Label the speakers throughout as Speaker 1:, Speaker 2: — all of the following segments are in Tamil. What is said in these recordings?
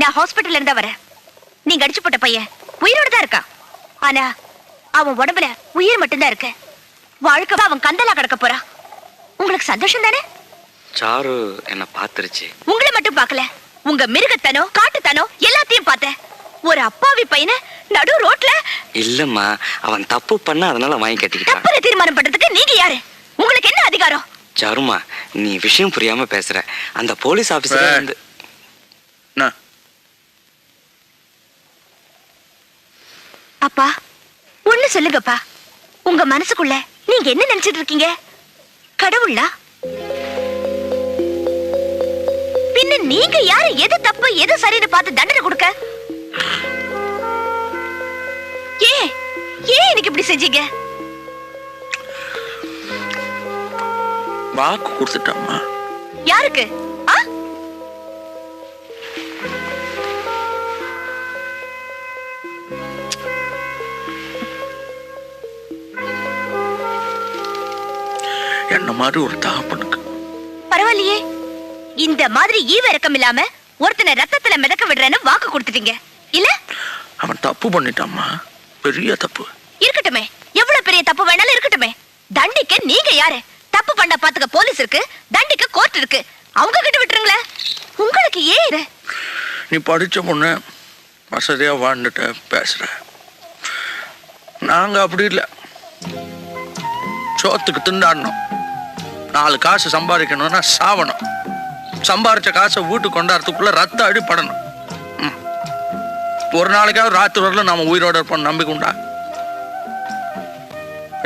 Speaker 1: நான் ஹாஸ்பிட்டல்ல இருந்தா வரேன். நீங்க அடிச்சு போட்ட பையன் உயிரோட தான் இருக்கான். ஆனா அவன் உடம்புல உயிர் மட்டும்தான் இருக்கு. வாழ்க்கை அவன் கந்தலா கிடக்க போறான். உங்களுக்கு சந்தோஷம் தானே?
Speaker 2: சாரு என்ன பாத்துருச்சு.
Speaker 1: உங்களை மட்டும் பார்க்கல, உங்க மிருகத்தனோ காட்டுத்தனோ எல்லாத்தையும் பார்த்தேன். ஒரு அப்பாவி பையனை நடு ரோட்ல.
Speaker 2: இல்லம்மா, அவன் தப்பு பண்ண அதனால வாங்கி கட்டிக்கிட்டான்.
Speaker 1: தப்புல தீர்மானம் பண்றதுக்கு நீங்க யாரு? உங்களுக்கு என்ன அதிகாரம்?
Speaker 2: சாருமா, நீ விஷயம் புரியாம பேசுற. அந்த போலீஸ் ஆபீசர் வந்து
Speaker 1: அப்பா ஒண்ணு சொல்லுங்கப்பா. உங்க மனசுக்குள்ள நீங்க என்ன நினைச்சிட்டு இருக்கீங்க? கடவுளா? பின்ன நீங்க யாரு? எது தப்பு எது சரின்னு பார்த்து தண்டனை கொடுக்க? ஏன் எனக்கு இப்படி செஞ்சீங்க?
Speaker 3: வாக்கு கொடுத்துட்டாமா.
Speaker 1: யாருக்கு?
Speaker 3: என்ன மாதிரி ஒரு தகப்பனுக்கு.
Speaker 1: பரவாயில்லையே, இந்த மாதிரி ஈவ இறக்கம் இல்லாம ஒருத்தனை ரத்தத்துல மிதக்க விடுறேன்னு வாக்கு கொடுத்துட்டீங்க இல்ல?
Speaker 3: அவன் தப்பு பண்ணிட்டாமா, பெரிய தப்பு.
Speaker 1: இருக்கட்டுமே, எவ்வளவு பெரிய தப்பு வேணாலும் இருக்கட்டுமே. தண்டிக்க நீங்க யாரு? தப்பு பண்ண பாத்துக்க போலீஸ் இருக்கு, தண்டிக்க கோர்ட் இருக்கு. அவங்க கிட்ட விட்டுருங்களே. உங்களுக்கு ஏன்?
Speaker 3: நீ படிச்ச பொண்ணு, வசதியா வாழ்ந்துட்ட பேசுற. நாங்க அப்படி இல்லை. சோத்துக்கு திண்டாடணும், 4 காசு சம்பாதிக்கணும்னா சாவணும். சம்பாதிச்ச காசை வீட்டுக்கு கொண்டாடுறதுக்குள்ள ரத்த அடிப்படணும். ஒரு நாளைக்காவது ராத்திரி வரல நாம உயிரோட இருப்போம் நம்பிக்கை உண்டா?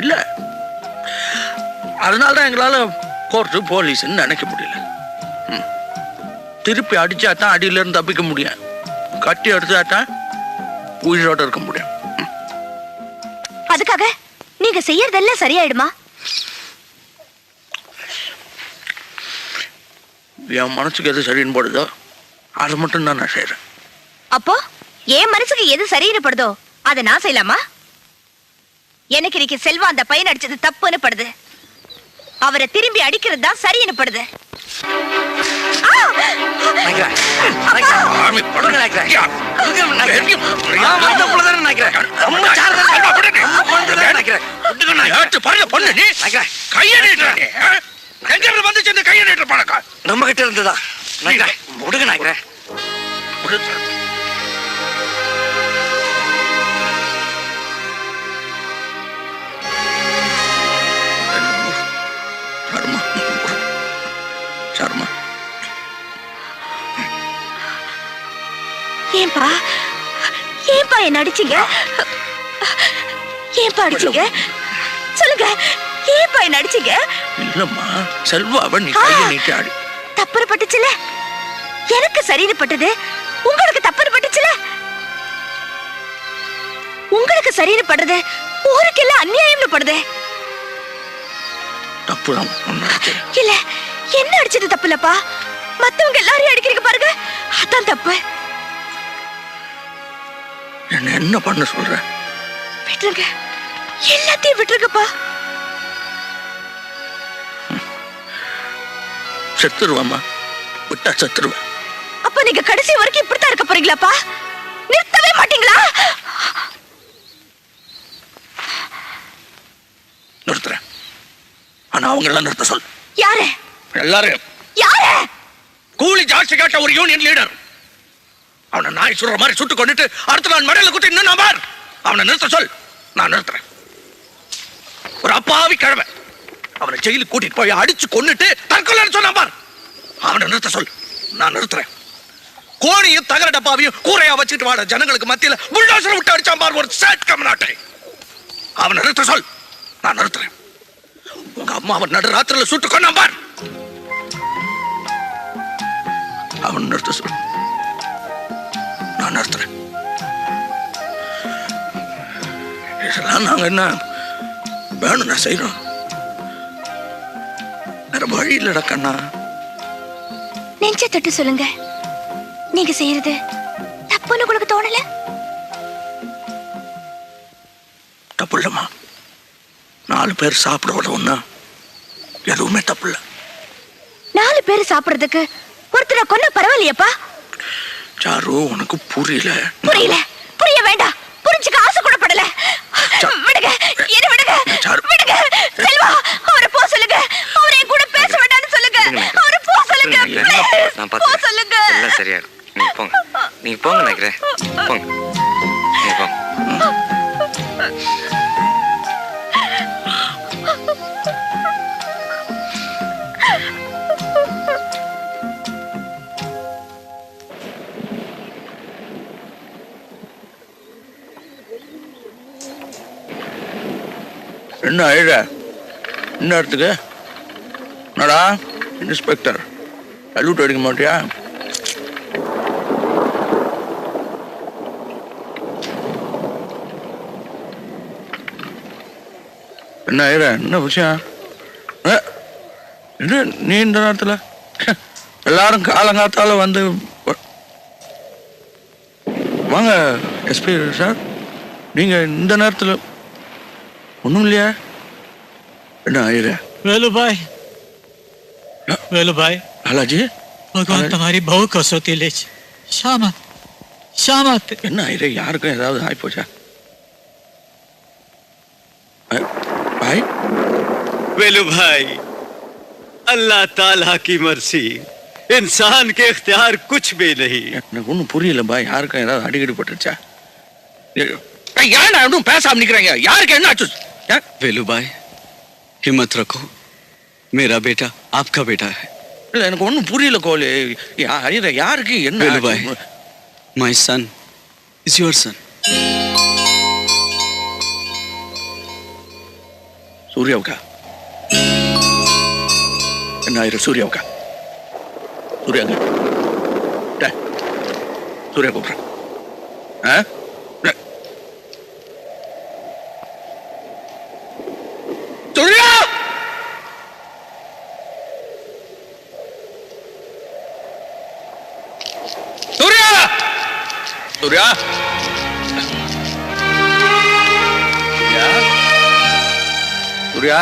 Speaker 3: இல்ல. அதனாலதான் எங்களால கோர்ட்டு போலீஸ்ன்னு நினைக்க முடியல. திருப்பி அடிச்சாதான் அடியில இருந்து தப்பிக்க முடியும், கட்டி அடிச்சாதான் உயிரோட இருக்க முடியும்.
Speaker 1: அதுக்காக நீங்க செய்யறதெல்லாம் சரியாயிடுமா?
Speaker 3: என் மனசுக்கு எது சரின்னு படுதோ அது மட்டும் தான் நான் செய்யறேன்.
Speaker 1: அப்போ என் மனசுக்கு எது சரின்னு படுதோ அதை நான் செய்யலாமா? எனக்கு இன்னைக்கு செல்வா அந்த பையன் அடிச்சது தப்புன்னு படுது. அவரை திரும்பி அடிக்கிறது தான் சரின்னு படுது.
Speaker 2: நம்ம கிட்ட இருந்துதான் முடுங்க நாய்க்கிறேன்.
Speaker 1: ஏன்பா என்ன அடிச்சீங்க? ஏன்பா அடிச்சீங்க? சொல்லுங்க, ஏன்பா என்ன அடிச்சீங்க?
Speaker 3: இல்லம்மா, செல்வாவை நீ கையை நீட்டி ஆடி.
Speaker 1: தப்புன்னு பட்டுச்சுல, எனக்கு சரின்னு பட்டது. உங்களுக்கு தப்புன்னு பட்டுச்சுல, உங்களுக்கு சரின்னு படுறது ஊருக்கெல்லாம் அநியாயம்னு படுது.
Speaker 3: தப்புதான்
Speaker 1: இல்ல, என்ன அடிச்சது தப்பு இல்லப்பா. மத்தவங்க எல்லாரையும் அடிக்கிறீங்க பாருங்க, அதான் தப்பு.
Speaker 3: என்ன பண்ண சொல்ற?
Speaker 1: விட்டுருங்க, எல்லாத்தையும் விட்டுருங்கப்பா.
Speaker 3: செத்துருவாமா, விட்டா செத்துருவேன்.
Speaker 1: அப்ப நீங்க கடைசி வரைக்கும் இப்படித்தான் இருக்க போறீங்களாப்பா? நிறுத்தவே மாட்டீங்களா?
Speaker 3: நிறுத்துறேன், ஆனா அவங்க எல்லாம் நிறுத்த சொல்.
Speaker 1: யாரு?
Speaker 3: எல்லாரும்.
Speaker 1: யாரு?
Speaker 3: கூலி ஜாஸ்தி கேட்ட ஒரு யூனியன் லீடர். அவனை நாய் சுடுற மாதிரி சுட்டு கொண்டுட்டு அடுத்த நாள் மடையில குத்தி இன்னும் பார். அவனை நிறுத்த சொல், நான் நிறுத்துறேன். ஒரு அப்பாவி கிழமை அவனை ஜெயிலுக்கு கூட்டிட்டு போய் அடிச்சு கொன்னுட்டு தற்கொலை சொன்னா பார். அவனை நிறுத்த சொல், நான் நிறுத்துறேன். கோணியும் தகர டப்பாவையும் கூரையா வச்சுட்டு வாட ஜனங்களுக்கு மத்தியில புல்டோசர் விட்டு அடிச்சான் பார் ஒரு சேட் கமநாட்டை. அவனை நிறுத்த சொல், நான் நிறுத்துறேன். உங்க அம்மா அவன் நடு ராத்திரில சுட்டு கொன்னா பார். அவன் நிறுத்த சொல், நான் நிறுத்துறேன். இதெல்லாம் நாங்க என்ன வேணும்னா செய்யறோம், வேற வழி இல்லடா கண்ணா.
Speaker 1: நெஞ்ச தட்டு சொல்லுங்க, நீங்க செய்யறது தப்புன்னு உங்களுக்கு தோணல?
Speaker 3: தப்பு இல்லம்மா, 4 பேர் சாப்பிட விடவும்னா எதுவுமே தப்பு இல்ல.
Speaker 1: 4 பேர் சாப்பிடுறதுக்கு ஒருத்தரை கொன்ன பரவாயில்லையப்பா.
Speaker 3: சாரு உனக்கு புரியல
Speaker 1: புரிய வேண்டாம். புரிஞ்சுக்க ஆசை கூட படல. விடுங்க, என்ன விடுங்க, விடுங்க. செல்வா, அவரை போ சொல்லுங்க. அவரை என் கூட பேச வேண்டாம்னு சொல்லுங்க. அவரை போ சொல்லுங்க.
Speaker 2: நான்
Speaker 1: போ சொல்லுங்க.
Speaker 2: எல்லாம் சரியா நீங்க போங்க. நீங்க போங்க நினைக்கிறேன். போங்க. நீங்க போங்க.
Speaker 3: என்ன அழுற? என்ன இடத்துக்கு? என்னடா இன்ஸ்பெக்டர், சல்யூட் அடிக்க மாட்டியா? என்ன அழுற? என்ன விஷயம்? என்ன நீ இந்த நேரத்தில்? எல்லாரும் காலங்காத்தால வந்து வாங்க எஸ்பி சார், நீங்க இந்த நேரத்தில் ஒன்றும் இல்லையா? என்ன ஆயிரு?
Speaker 4: वेलू भाई
Speaker 3: हालाजी
Speaker 4: भगवान तुम्हारी बहु कसौती ले शामत
Speaker 3: என்ன ஆயிரு? யாருக்கும் ஏதாவது ஆகி போச்சா? भाई
Speaker 5: वेलू भाई, अल्लाह ताला की मर्जी, इंसान के इख्तियार कुछ भी नहीं.
Speaker 3: எனக்கு ஒன்றும் புரியல பாய். யாருக்கும் ஏதாவது அடிக்கடி போட்டுருச்சா? ஏன் ஒன்றும் பேசாம நிக்கிறீங்க? யாருக்கு என்ன ஆச்சு?
Speaker 5: वेलू भाई, हिम्मत रखो, मेरा बेटा आपका बेटा है.
Speaker 3: இல்ல எனக்கு ஒன்றும் புரியல கோலி. யாருக்கு என்ன?
Speaker 5: वेलू भाई, my son is your son.
Speaker 3: சூர்யாவுக்கா? என்ன ஆயிரு சூர்யாவுக்கா? சூர்யாங்க சூர்யா கூப்பிட்றேன். சூர்யா! சூர்யா! சூர்யா! சூர்யா!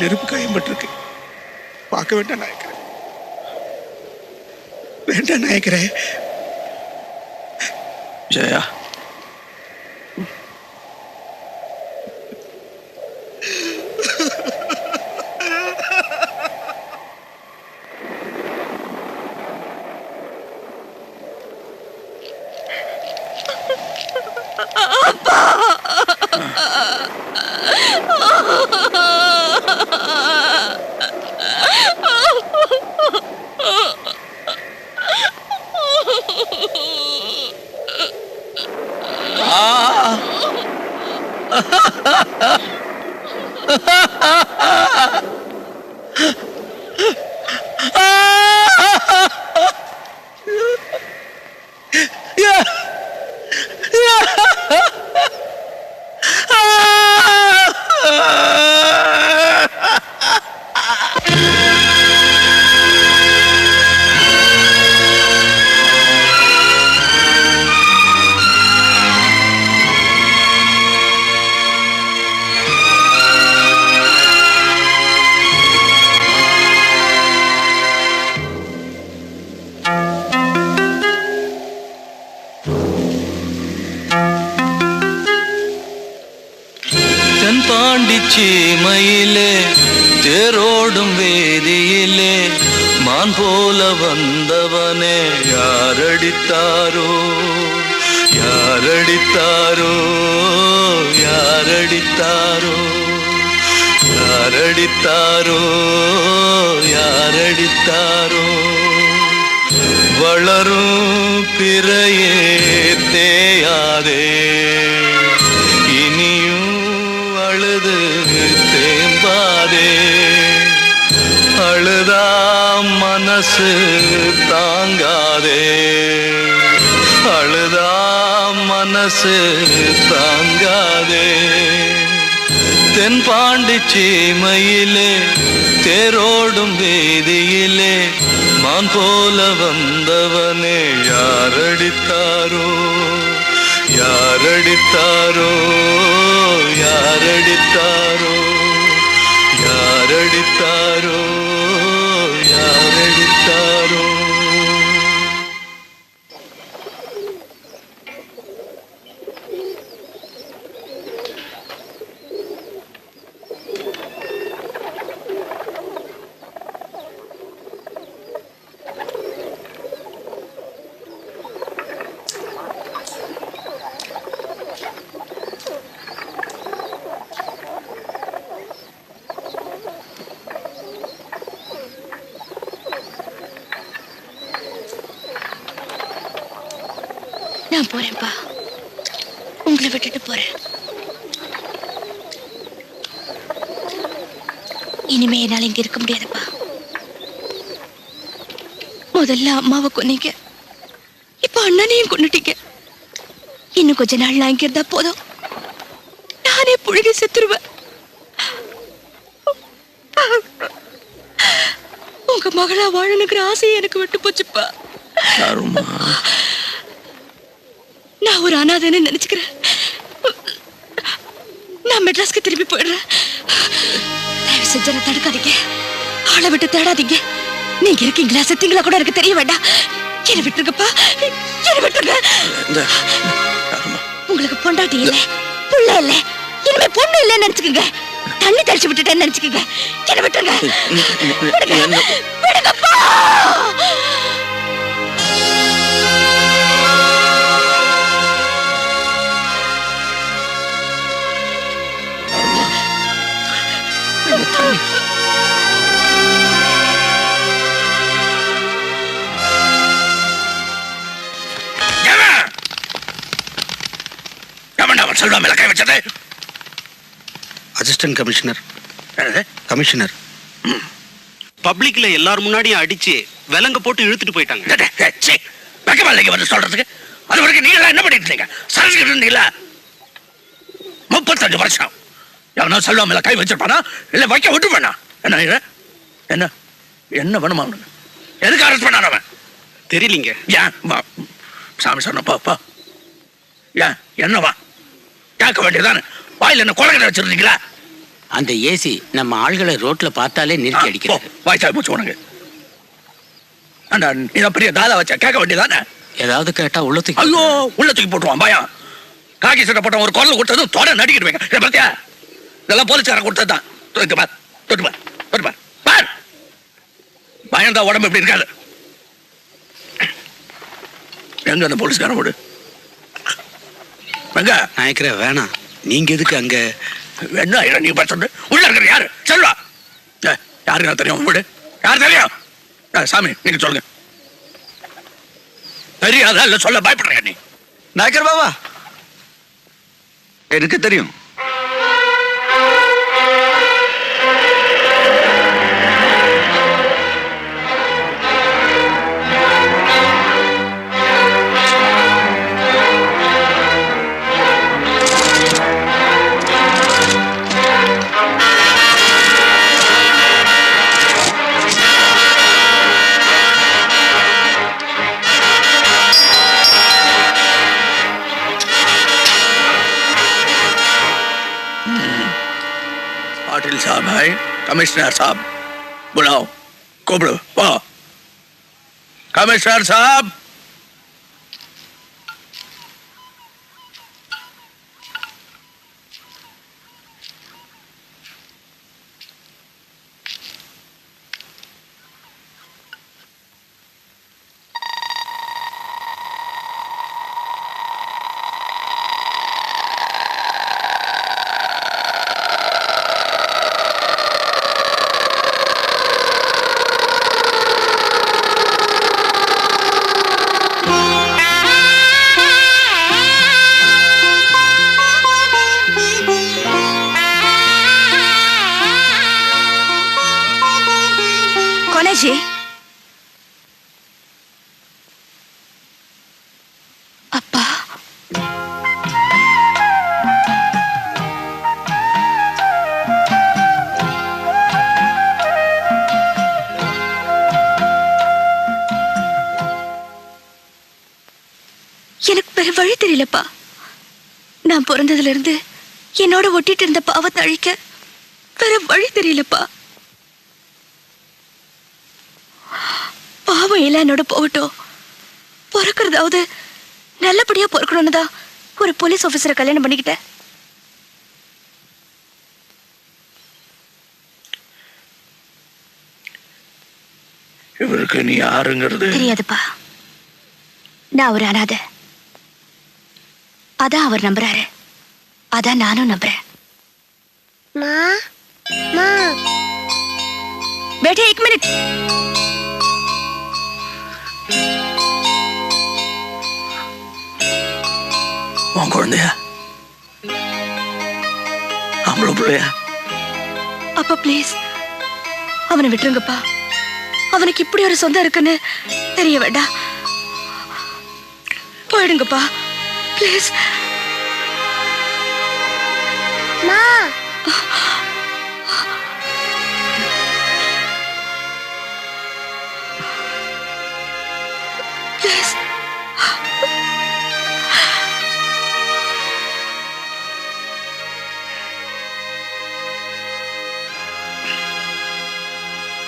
Speaker 3: நெருப்பு காயம்பட்டிருக்கு. பார்க்க வேண்டாம் நாயக்கரே, வேண்டாம் நாயக்கரே. ஜெயா,
Speaker 6: சீமையிலே தேரோடும் வேதியிலே மான் போல வந்தவனே யாரடித்தாரோ யாரடித்தாரோ யாரடித்தாரோ யாரடித்தாரோ யாரடித்தாரோ வளரும் பிறையே தேயாதே இனியும் அழுது தேம்பாதே அழுதா மனசு தாங்காதே அழுதா மனசு தாங்காதே தென்பாண்டி சீமையிலே தேரோடும் வேதியிலே மான் போல வந்தவனே யாரடித்தாரோ யாரடித்தாரோ யாரடித்தாரோ யாரடித்தாரோ யாரடித்தாரோ
Speaker 1: நான் போறேன்ப்பா, உங்களை விட்டுட்டு போறேன். இனிமே என்னால இங்க இருக்க முடியாதுப்பா. முதல்ல அம்மாவை கொன்னீங்க, இப்ப அண்ணனையும் கொன்னுட்டீங்க. இன்னும் கொஞ்ச நாள் நான் இங்க இருந்தா போதும், நானே புழுகி செத்துருவேன். உங்க மகளா வாழணுங்கிற ஆசையை எனக்கு விட்டு போச்சுப்பா. நான் ஒரு அனாதைன்னு நினைச்சுக்கிறேன். நான் மெட்ராஸ்க்கு திரும்பி போயிடுறேன். தயவு செஞ்சு என்ன தடுக்காதீங்க, ஆளை விட்டு தேடாதீங்க. நீங்க இருக்கீங்களா செத்தீங்களா கூட எனக்கு தெரிய வேண்டாம். என்ன விட்டுருங்கப்பா, என்ன விட்டுருங்க. உங்களுக்கு பொண்டாட்டி இல்ல, புள்ள இல்ல, இனிமே பொண்ணு இல்லைன்னு நினைச்சுக்கோங்க. தண்ணி தெளிச்சு விட்டுட்டேன்னு நினைச்சுக்கோங்க. என்ன விட்டுருங்க, விடுங்கப்பா.
Speaker 3: செல்வா மேல கை வச்சது
Speaker 7: அசிஸ்டன்ட் கமிஷனர். கமிஷனர்
Speaker 5: பப்ளிக்ல எல்லாரும் முன்னாடியும் அடிச்சு விலங்க போட்டு இழுத்துட்டு போயிட்டாங்க.
Speaker 3: வெக்கமாலைக்கு வந்து சொல்றதுக்கு அது வரைக்கும் நீங்க என்ன பண்ணிட்டு இருந்தீங்க? சரஸ்கிட்டு இருந்தீங்களா? 35 வருஷம் எவனோ செல்வா மேல கை வச்சிருப்பானா இல்ல வைக்க விட்டு பண்ணா? என்ன என்ன என்ன வேணுமா அவனுக்கு? எதுக்கு அரெஸ்ட் பண்ணான் அவன்?
Speaker 5: தெரியலீங்க.
Speaker 3: ஏன் சாமி சொன்னப்பா ஏன் என்னவா கேட்க வேண்டியதானே? வாயில என்ன குழந்தை வச்சிருந்தீங்களா?
Speaker 8: அந்த ஏசி நம்ம ஆள்களை ரோட்ல பார்த்தாலே நிறுத்தி அடிக்கிறது.
Speaker 3: வாய்ச்சா போச்சு உனக்கு. நீ பெரிய தாதா வச்சா கேட்க வேண்டியதானே?
Speaker 8: ஏதாவது கேட்டா உள்ளத்துக்கு
Speaker 3: ஐயோ உள்ள தூக்கி போட்டுருவான் பயம். காக்கி சட்டை போட்ட ஒரு குரல் கொடுத்ததும் தொட நடிக்கிடுவேங்க. இதை பார்த்தியா? இதெல்லாம் போலீஸ்காரன் கொடுத்ததுதான். தொட்டு பார் தொட்டு பார் தொட்டு பார் பார். பயந்தா உடம்பு எப்படி இருக்காது. எங்க அந்த போலீஸ்காரன் விடு எங்க?
Speaker 7: நாயக்கரே வேணாம், நீங்க எதுக்கு அங்க?
Speaker 3: என்ன நீங்க பார்த்து உள்ள இருக்கிற யாரு? செல்வா யாருக்கு தெரியும்? விடு. யார் தெரியும்? சாமி நீங்க சொல்லுங்க. தெரியாதா இல்ல சொல்ல பயப்படுறீங்க நீ?
Speaker 7: நாயக்கர் பாபா எனக்கு தெரியும்.
Speaker 3: पाटिल साहब है, कमिश्नर साहब बुलाओ, कोबड़ो वाह कमिश्नर साहब.
Speaker 1: ஜி? அப்பா, எனக்கு வேற வழி தெரியலப்பா. நான் பிறந்ததுல இருந்து என்னோட ஒட்டிட்டு இருந்த பாவத்தை அழிக்க வேற வழி தெரியலப்பா. பாவம் எல்லாம் என்னோட போகட்டும், பிறக்கிறதாவது நல்லபடியா பிறக்கணும்னு தான் ஒரு போலீஸ் ஆபீசரை கல்யாணம் பண்ணிக்கிட்டேன்.
Speaker 3: இவருக்கு நீ யாருங்கிறது
Speaker 1: தெரியாதுப்பா. நான் ஒரு அனாதை. அதான் அவர் நம்புறாரு, அதான் நானும் நம்புறேன். बेटे एक मिनट.
Speaker 3: உன் குழந்தையா? ஆம்பளை பிள்ளையா?
Speaker 1: அப்பா ப்ளீஸ் அவனை விட்டுருங்கப்பா. அவனுக்கு இப்படி ஒரு சொந்தம் இருக்குன்னு தெரிய வேண்டாம். போயிடுங்கப்பா ப்ளீஸ். ப்ளீஸ்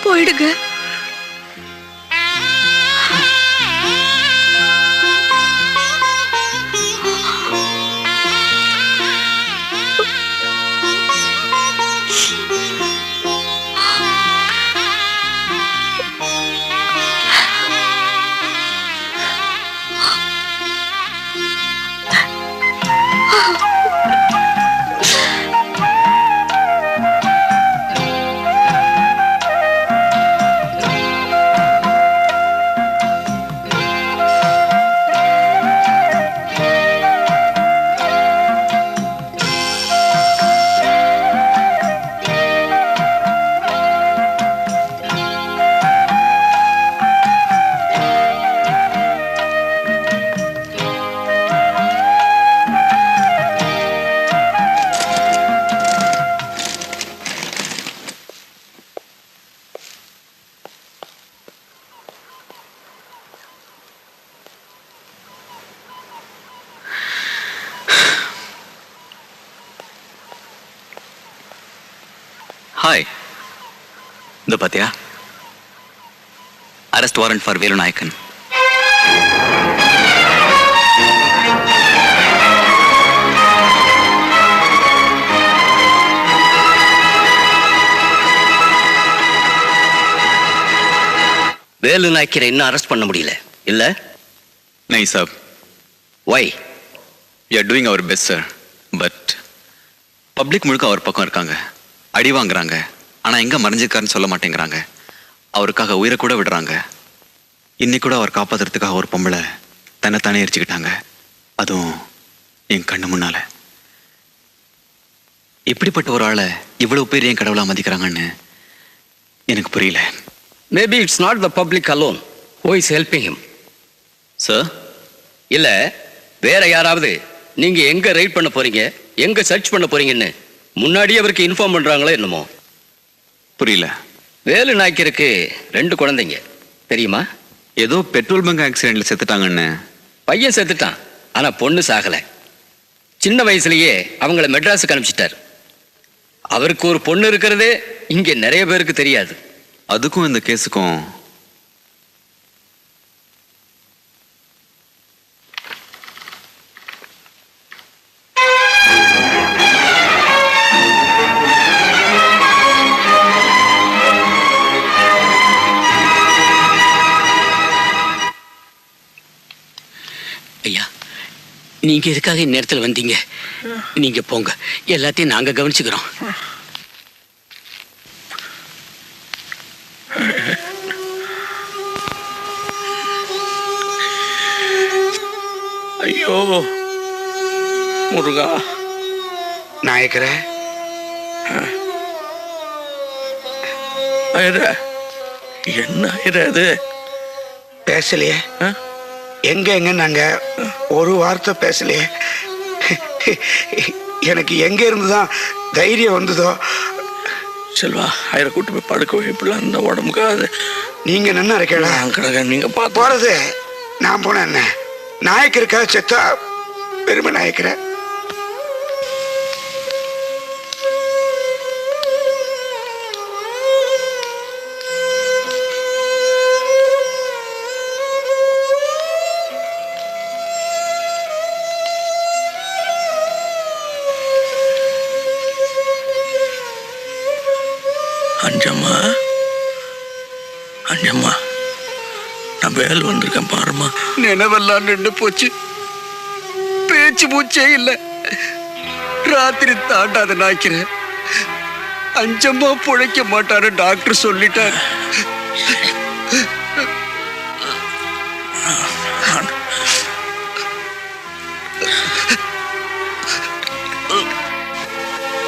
Speaker 1: போயிடுங்க.
Speaker 2: ஹாய். இந்த பாத்தியா, அரெஸ்ட் வாரண்ட் ஃபார் வேலு நாயக்கன்.
Speaker 8: வேலு நாயக்கரை இன்னும் அரெஸ்ட் பண்ண முடியல இல்ல?
Speaker 2: नहीं साहब.
Speaker 8: Why?
Speaker 2: We are doing our best sir. But public முழுக்க அவர் பக்கம் இருக்காங்க, அடி வாங்குறாங்க. ஆனா எங்க மறைஞ்சிருக்காருன்னு சொல்ல மாட்டேங்கிறாங்க. அவருக்காக உயிரை கூட விடுறாங்க. இன்னைக்கு கூட அவர் காப்பாத்துறதுக்காக ஒரு பொம்பளை தன்னைத்தானே எரிச்சுக்கிட்டாங்க, அதுவும் என் கண்ணு முன்னால. இப்படிப்பட்ட ஒரு ஆளை இவ்வளவு பேர் ஏன் கடவுளா மதிக்கிறாங்கன்னு எனக்கு புரியல.
Speaker 8: Maybe it's not the public alone who is helping him.
Speaker 2: Sir,
Speaker 8: இல்ல வேற யாராவது நீங்க எங்க ரைட் பண்ண போறீங்க, எங்க சர்ச் பண்ண போறீங்கன்னு முன்னாடியே அவருக்கு இன்ஃபார்ம் பண்றாங்களோ என்னமோ?
Speaker 2: புரியல.
Speaker 8: வேலு நாயக்கருக்கு 2 குழந்தைங்க தெரியுமா?
Speaker 2: ஏதோ பெட்ரோல் பங்க் ஆக்சிடென்ட்ல செத்துட்டாங்கன்னு.
Speaker 8: பையன் செத்துட்டான், ஆனா பொண்ணு சாகல. சின்ன வயசுலயே அவங்கள மெட்ராஸுக்கு அனுப்பிச்சிட்டார். அவருக்கு ஒரு பொண்ணு இருக்கிறதே இங்க நிறைய பேருக்கு தெரியாது.
Speaker 2: அதுக்கும் இந்த கேஸுக்கும்
Speaker 8: ஐயா, நீங்க எதுக்காக இந்நேரத்தில் வந்தீங்க? நீங்க போங்க, எல்லாத்தையும் நாங்க கவனிச்சுக்கிறோம்.
Speaker 3: ஐயோ முருகா.
Speaker 7: நாயக்கரே,
Speaker 3: என்ன இது
Speaker 7: பேசலையே. எங்க நாங்க ஒரு வார்த்தை பேசலையே. எனக்கு எங்க இருந்துதான் தைரியம் வந்ததோ.
Speaker 3: செல்வா, ஆயிரம் கூட்டு போய் படுக்க வைப்பிடலாம் இந்த உடம்புக்கு. அது
Speaker 7: நீங்க என்ன இருக்கேன்
Speaker 3: நீங்க பார்த்து
Speaker 7: போறது. நான் போன என்ன நாயக்கு இருக்கா? செத்தா பெருமை நாயக்கிற.
Speaker 3: அஞ்சம்மா, அஞ்சம்மா, நான் வேல் வந்திருக்கேன் பாருமா.
Speaker 5: நினைவெல்லாம் நின்று போச்சு. பேச்சு மூச்சே இல்லை. ராத்திரி தாண்டாத நாய்க்கிறேன். அஞ்சம்மா பிழைக்க மாட்டாரு டாக்டர் சொல்லிட்டாரு.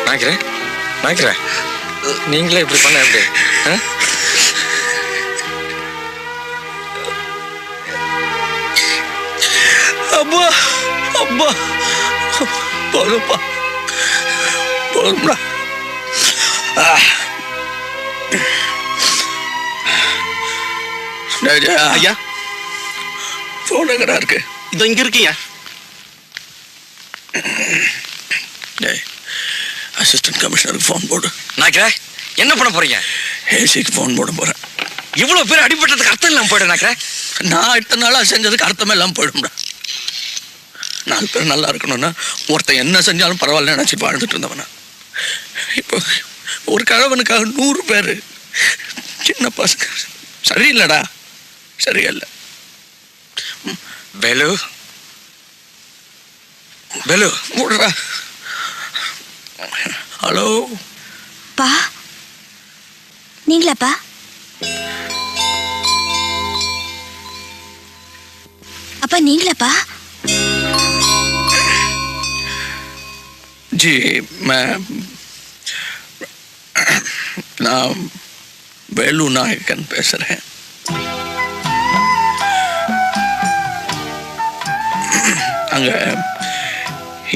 Speaker 9: நாய்க்கிறேன் நீங்களே இப்படி பண்ண எப்படி?
Speaker 3: அப்பா அப்பா போதும்ப்பா, போதும்டா.
Speaker 2: ஐயா,
Speaker 3: போன் எங்கடா இருக்கு?
Speaker 2: இதோ இங்க இருக்கியா?
Speaker 3: அசிஸ்டன்ட் கமிஷனருக்கு ஃபோன் போடு.
Speaker 9: நாய்க்கிறேன் என்ன பண்ண போறீங்க?
Speaker 3: ஏசிக்கு ஃபோன் போட போறேன்.
Speaker 9: இவ்வளவு பேர் அடிபட்டதுக்கு அர்த்தம் இல்லாம போயிடு. நாய்க்கிறேன்
Speaker 3: நான் இத்தனை நாளா செஞ்சதுக்கு அர்த்தமே இல்லாம போயிடும்டா. 4 பேர் நல்லா இருக்கணும்னா ஒருத்தன் என்ன செஞ்சாலும் பரவாயில்ல நினைச்சு வாழ்ந்துட்டு இருந்தவனா, இப்போ ஒரு கழவனுக்காக 100 பேர். சின்ன பசங்க சரியில்லடா, சரியில்லை.
Speaker 9: வேலு, வேலு
Speaker 3: மூடுறா. ஹலோ
Speaker 1: பா, நீங்களாப்பா? அப்பா நீங்களாப்பா?
Speaker 3: जी நான் வேலு நாயக்கன் பேசுறேன். அங்க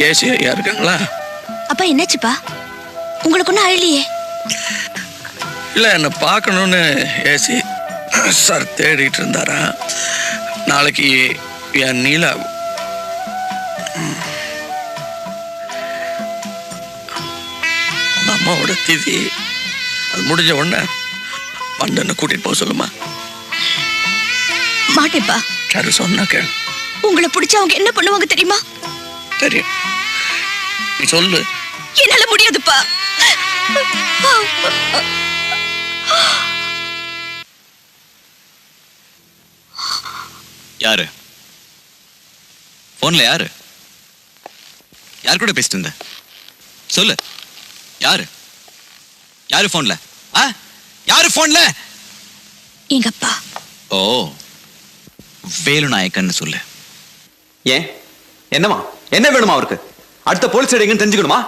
Speaker 3: ஏசி ஐயா இருக்காங்களா?
Speaker 1: அப்பா என்னாச்சுப்பா? உங்களுக்கு ஒன்றும் அழலையே.
Speaker 3: இல்லை, என்னை பார்க்கணுன்னு ஏசி சார் தேடிட்டு இருந்தாரா. நாளைக்கு என் நீலா அம்மாவோட திதி அது முடிஞ்ச உடனே வந்து என்ன கூட்டிட்டு போக சொல்லுமா.
Speaker 1: மாட்டேப்பா.
Speaker 3: சரி சொன்னா கேள்.
Speaker 1: உங்களை பிடிச்சா அவங்க என்ன பண்ணுவாங்க தெரியுமா?
Speaker 3: தெரியும், நீ சொல்லு.
Speaker 1: என்னால முடியாதுப்பா.
Speaker 2: யாரு போன்ல? யாரு யார் கூட பேசிட்டு இருந்த? சொல்லு. யாரு யாரு போன்ல? யாரு போன்ல?
Speaker 1: எங்க அப்பா.
Speaker 2: ஓ, வேலு நாயக்கன் சொல்லு. ஏன் என்னமா? என்ன வேணுமா அவருக்கு? அடுத்த போலீஸ் ஸ்டேஷன் தெரிஞ்சுக்கணுமா?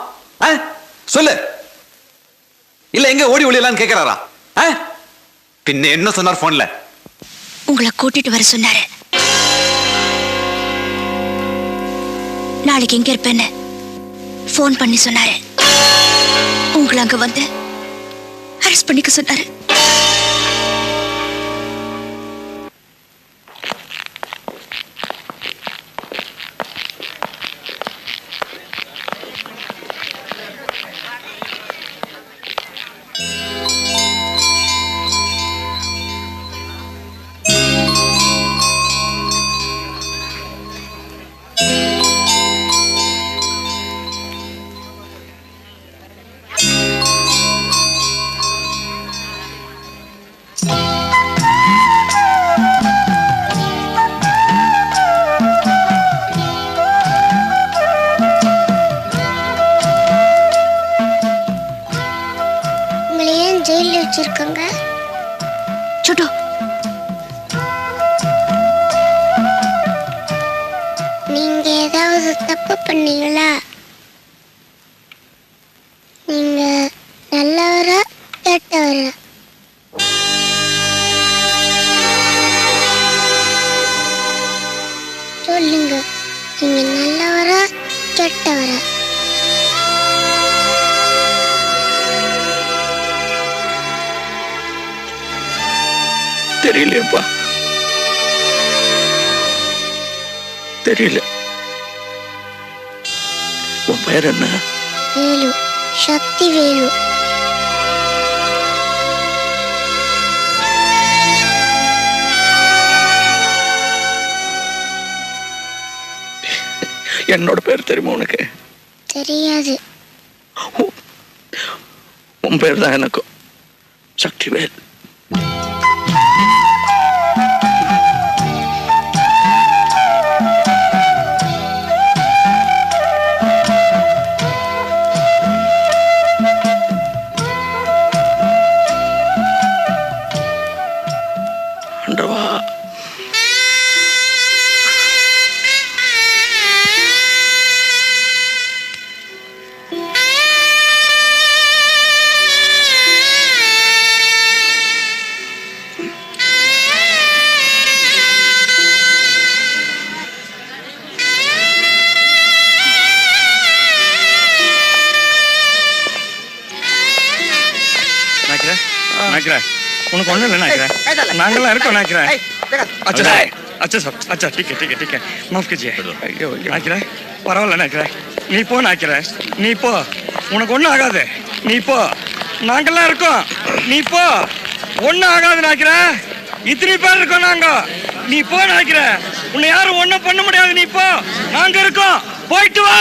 Speaker 2: சொல்லு. இல்ல எங்க ஓடி ஒளியலான்னு கேட்கிறாரா? பின்ன என்ன சொன்னார் போன்ல?
Speaker 1: உங்களை கூட்டிட்டு வர சொன்னாரு. நாளைக்கு எங்க இருப்பேன்னு போன் பண்ணி சொன்னாரு. உங்களை அங்க வந்து அரெஸ்ட் பண்ணிக்க சொன்னாரு.
Speaker 10: வச்சிருக்காங்க.
Speaker 1: சுட்டு
Speaker 10: நீங்க ஏதாவது தப்பு பண்ணீங்களா? நீங்க நல்லவரா கெட்டவரா?
Speaker 3: தெரியலையப்பா, தெரியல. உன் பேர் என்ன?
Speaker 10: வேலு, சக்தி வேலு.
Speaker 3: என்னோட பேர் தெரியுமா உனக்கு?
Speaker 10: தெரியாது.
Speaker 3: உன் பேர் தான் எனக்கும், சக்திவேல். ஆண்டவா,
Speaker 11: उनको ஒண்ணு இல்ல நாயக்கரே, நாங்கெல்லாம் இருக்கோம் நாயக்கரே. अच्छा अच्छा सब अच्छा ठीक है माफ कीजिए नायकरे, பரவாயில்ல நாயக்கரே, நீ போ நாயக்கரே, நீ போ, உனக்கு ஒண்ணும் ஆகாது, நீ போ, நாங்கெல்லாம் இருக்கோம், நீ போ, ஒண்ணும் ஆகாது நாயக்கரே, இத்தனை பேர் இருக்கோம் நாங்க, நீ போ நாயக்கரே, உன்னை யாரும் ஒண்ணும் பண்ண முடியாது, நீ போ, நாங்க இருக்கோம், போயிட்டு வா.